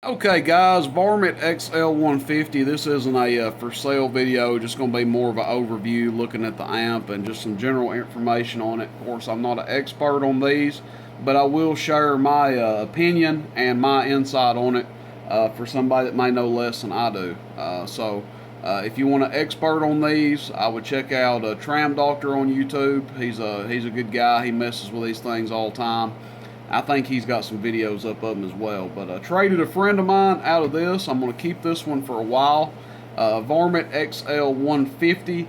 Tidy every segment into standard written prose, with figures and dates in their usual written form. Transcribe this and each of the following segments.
Okay guys, Varmint XL-150. This isn't a for sale video, just going to be more of an overview looking at the amp and just some general information on it. Of course, I'm not an expert on these, but I will share my opinion and my insight on it for somebody that may know less than I do. If you want an expert on these, I would check out Tram Doctor on YouTube. He's a good guy. He messes with these things all the time. I think he's got some videos up of him as well. But I traded a friend of mine out of this. I'm going to keep this one for a while. Varmint XL-150.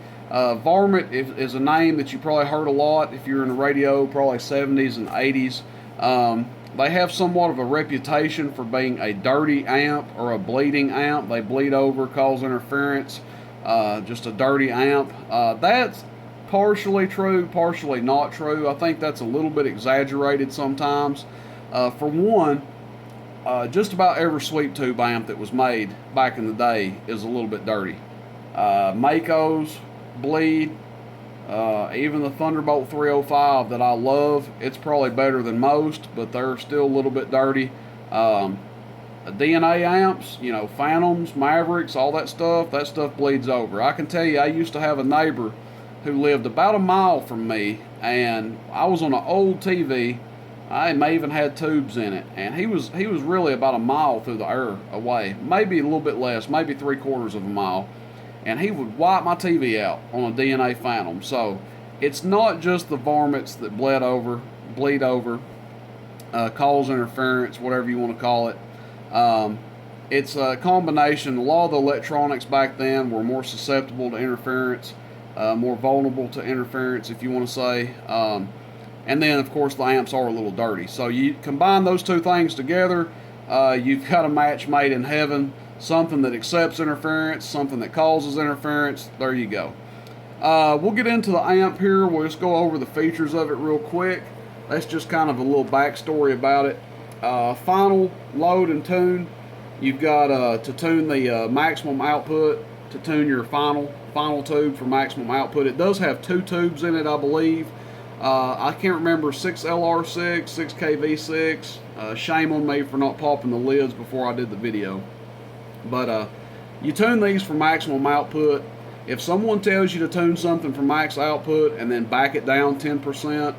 Varmint is a name that you probably heard a lot if you're in the radio, probably 70s and 80s. They have somewhat of a reputation for being a dirty amp or a bleeding amp. They bleed over, cause interference, just a dirty amp. That's partially true, partially not true. I think that's a little bit exaggerated sometimes. For one, just about every sweep tube amp that was made back in the day is a little bit dirty. Mako's bleed. Even the Thunderbolt 305 that I love, it's probably better than most, but they're still a little bit dirty. DNA amps, you know, Phantoms, Mavericks, all that stuff bleeds over. I can tell you, I used to have a neighbor who lived about a mile from me, and I was on an old TV. I may even had tubes in it, and he was really about a mile through the air away, maybe a little bit less, maybe 3/4 of a mile, and he would wipe my TV out on a DNA Phantom. So it's not just the varmints that bleed over, cause interference, whatever you want to call it. It's a combination. A lot of the electronics back then were more susceptible to interference. More vulnerable to interference, if you want to say. And then, of course, the amps are a little dirty. So you combine those two things together, you've got a match made in heaven. Something that accepts interference, something that causes interference. There you go. We'll get into the amp here. We'll just go over the features of it real quick. That's just kind of a little backstory about it. Final load and tune. You've got to tune the maximum output, to tune your final tube for maximum output. It does have two tubes in it, I believe. I can't remember, 6LR6, 6KV6. Shame on me for not popping the lids before I did the video. But you tune these for maximum output. If someone tells you to tune something for max output and then back it down 10%,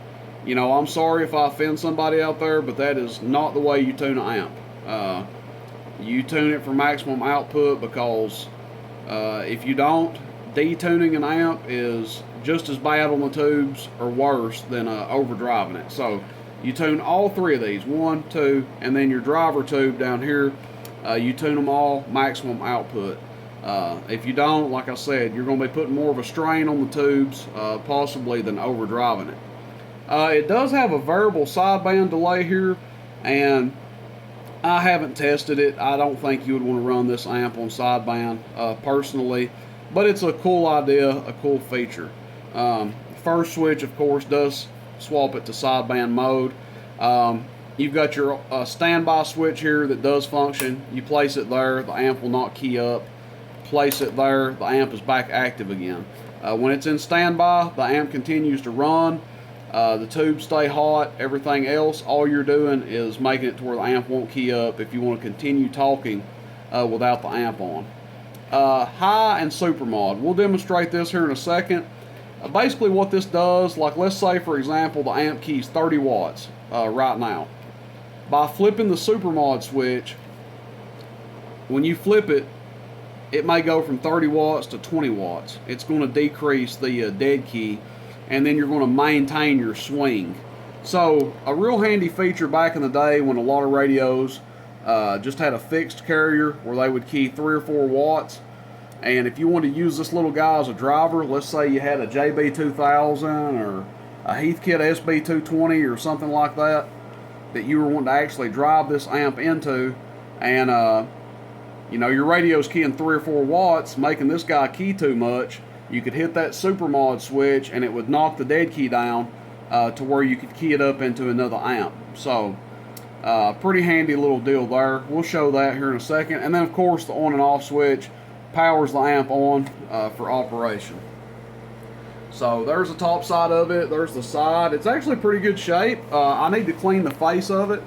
you know, I'm sorry if I offend somebody out there, but that is not the way you tune an amp. You tune it for maximum output, because if you don't, detuning an amp is just as bad on the tubes or worse than overdriving it. So you tune all three of these, 1, 2, and then your driver tube down here, you tune them all maximum output. If you don't, like I said, you're going to be putting more of a strain on the tubes, possibly, than overdriving it. It does have a variable sideband delay here, and I haven't tested it. I don't think you would want to run this amp on sideband personally, but it's a cool idea, a cool feature. First switch, of course, does swap it to sideband mode. You've got your standby switch here that does function. You place it there, the amp will not key up. Place it there, the amp is back active again. When it's in standby, the amp continues to run. The tubes stay hot. Everything else, all you're doing is making it to where the amp won't key up if you want to continue talking without the amp on. High and super mod. We'll demonstrate this here in a second. Basically what this does, like let's say for example the amp keys 30 watts right now. By flipping the super mod switch, when you flip it, it may go from 30 watts to 20 watts. It's going to decrease the dead key, and then you're going to maintain your swing. So a real handy feature back in the day when a lot of radios just had a fixed carrier where they would key 3 or 4 watts. And if you want to use this little guy as a driver, let's say you had a JB2000 or a Heathkit SB220 or something like that, that you were wanting to actually drive this amp into, and you know, your radio's keying 3 or 4 watts, making this guy key too much, you could hit that super mod switch and it would knock the dead key down to where you could key it up into another amp. So pretty handy little deal there. We'll show that here in a second. And then of course the on and off switch powers the amp on for operation. So there's the top side of it, there's the side. It's actually pretty good shape. I need to clean the face of it.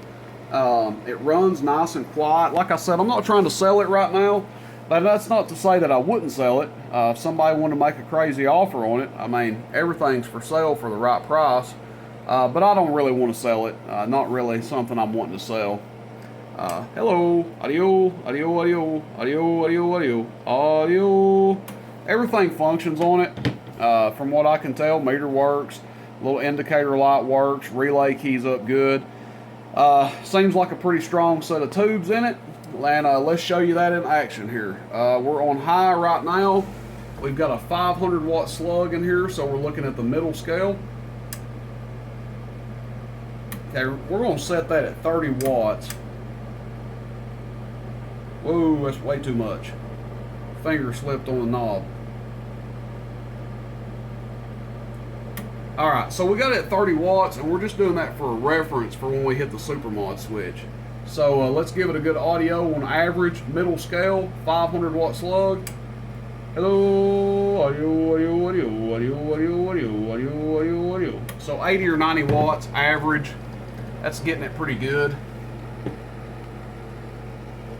It runs nice and quiet. Like I said, I'm not trying to sell it right now, but that's not to say that I wouldn't sell it. If somebody wanted to make a crazy offer on it, I mean, everything's for sale for the right price. But I don't really want to sell it. Not really something I'm wanting to sell. Hello, audio, audio, audio, audio, audio, audio, audio. Everything functions on it. From what I can tell, meter works, little indicator light works, relay keys up good. Seems like a pretty strong set of tubes in it. And let's show you that in action here. We're on high right now. We've got a 500 watt slug in here, so we're looking at the middle scale. Okay, we're going to set that at 30 watts. Whoa, that's way too much. Finger slipped on the knob. Alright, so we got it at 30 watts, and we're just doing that for a reference for when we hit the supermod switch. So let's give it a good audio on average, middle scale, 500 watt slug. Hello, audio, audio, audio, audio, audio, audio, audio, audio, audio. So 80 or 90 watts average. That's getting it pretty good.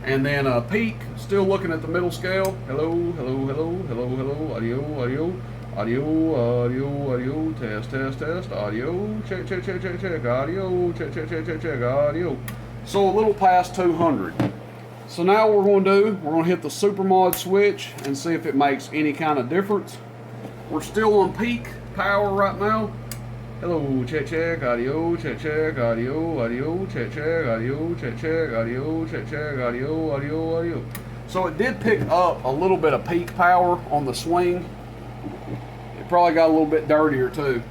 And then peak, still looking at the middle scale. Hello, hello, hello, hello, hello, audio, audio, audio, audio, audio, test, test, test, audio, check, check, check, check, check, audio, check, check, check, check, check, audio. So a little past 200. So now what we're going to do, we're going to hit the supermod switch and see if it makes any kind of difference. We're still on peak power right now. Hello, check, check, audio, check, check, audio, audio, check, check, audio, check, check, audio, check, check, audio, audio, audio. So it did pick up a little bit of peak power on the swing. It probably got a little bit dirtier too.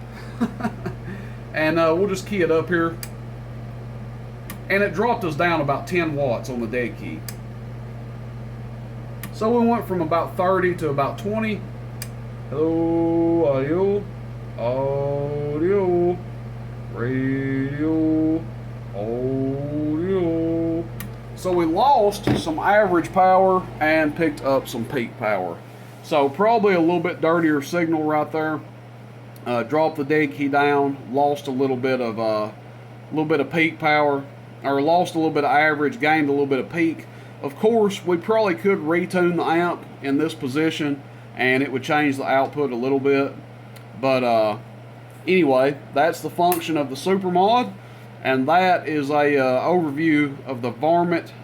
And we'll just key it up here. And it dropped us down about 10 watts on the dead key. So we went from about 30 to about 20. Hello, audio. Audio, radio, audio. So we lost some average power and picked up some peak power. So probably a little bit dirtier signal right there. Dropped the dead key down, lost a little bit of peak power, or lost a little bit of average, gained a little bit of peak. Of course, we probably could retune the amp in this position, and it would change the output a little bit. But anyway, that's the function of the supermod, and that is a overview of the Varmint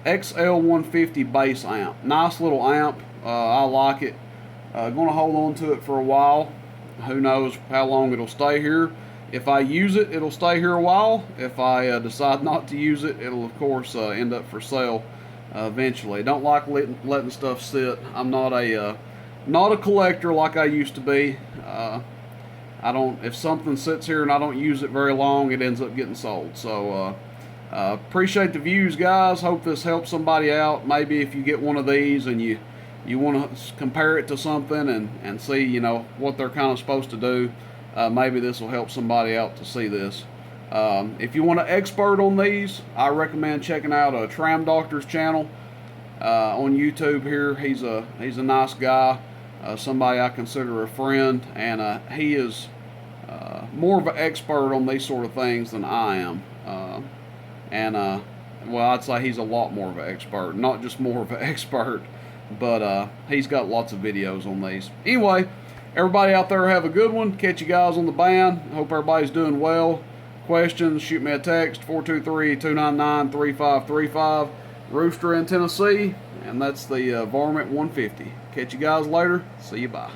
XL-150 bass amp. Nice little amp. I like it. Going to hold on to it for a while. Who knows how long it'll stay here. If I use it, it'll stay here a while. If I decide not to use it, it'll of course end up for sale eventually. Don't like letting stuff sit. I'm not a collector like I used to be. If something sits here and I don't use it very long, it ends up getting sold. So appreciate the views, guys. Hope this helps somebody out. Maybe if you get one of these and you want to compare it to something and see, you know, what they're kind of supposed to do, maybe this will help somebody out to see this. If you want an expert on these, I recommend checking out Tram Doctor's channel on YouTube here. He's a nice guy. Somebody I consider a friend, and he is more of an expert on these sort of things than I am. Well, I'd say he's a lot more of an expert, not just more of an expert, but he's got lots of videos on these. Anyway, everybody out there have a good one. Catch you guys on the band. Hope everybody's doing well. Questions, shoot me a text, 423-299-3535. Rooster in Tennessee, and that's the Varmint 150. Catch you guys later. See you, bye.